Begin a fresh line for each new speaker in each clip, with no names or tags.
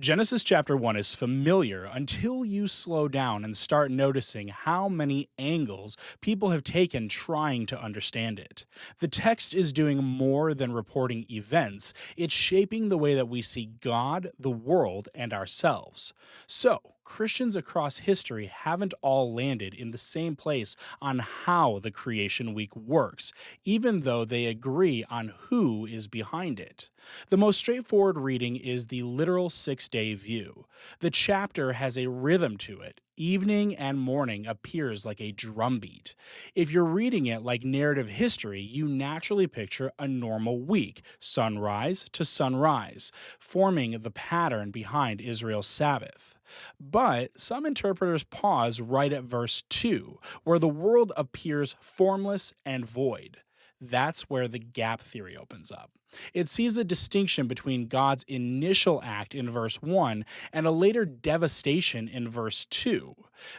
Genesis chapter 1 is familiar until you slow down and start noticing how many angles people have taken trying to understand it. The text is doing more than reporting events, it's shaping the way that we see God, the world, and ourselves. So, Christians across history haven't all landed in the same place on how the creation week works, even though they agree on who is behind it. The most straightforward reading is the literal 6 day view. The chapter has a rhythm to it. Evening and morning appears like a drumbeat. If you're reading it like narrative history, you naturally picture a normal week, sunrise to sunrise, forming the pattern behind Israel's Sabbath. But some interpreters pause right at verse 2, where the world appears formless and void. That's where the gap theory opens up. It sees a distinction between God's initial act in verse 1 and a later devastation in verse 2.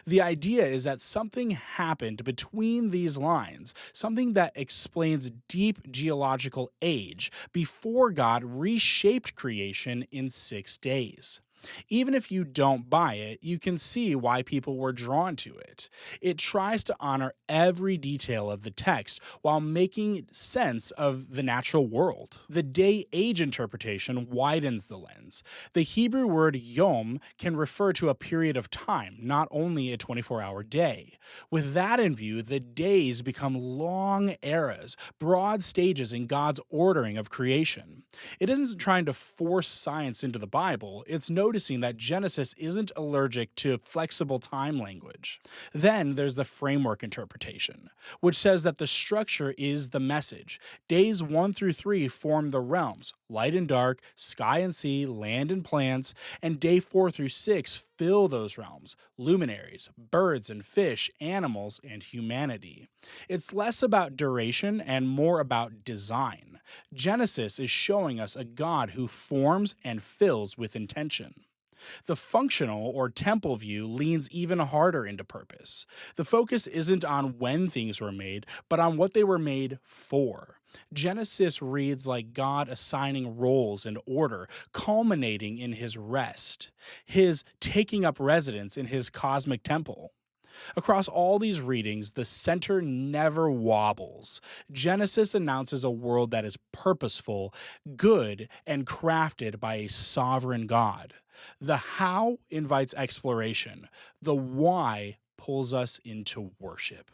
The idea is that something happened between these lines, something that explains deep geological age before God reshaped creation in 6 days. Even if you don't buy it, you can see why people were drawn to it. It tries to honor every detail of the text while making sense of the natural world. The day age interpretation widens the lens. The Hebrew word yom can refer to a period of time, not only a 24-hour day. With that in view, the days become long eras, broad stages in God's ordering of creation. It isn't trying to force science into the Bible, it's noticing that Genesis isn't allergic to flexible time language. Then there's the framework interpretation, which says that the structure is the message. Days 1 through 3 form the realms, light and dark, sky and sea, land and plants, and day 4 through 6 fill those realms, luminaries, birds and fish, animals, and humanity. It's less about duration and more about design. Genesis is showing us a God who forms and fills with intention. The functional or temple view leans even harder into purpose. The focus isn't on when things were made, but on what they were made for. Genesis reads like God assigning roles and order, culminating in his rest, his taking up residence in his cosmic temple. Across all these readings, the center never wobbles. Genesis announces a world that is purposeful, good, and crafted by a sovereign God. The how invites exploration. The why pulls us into worship.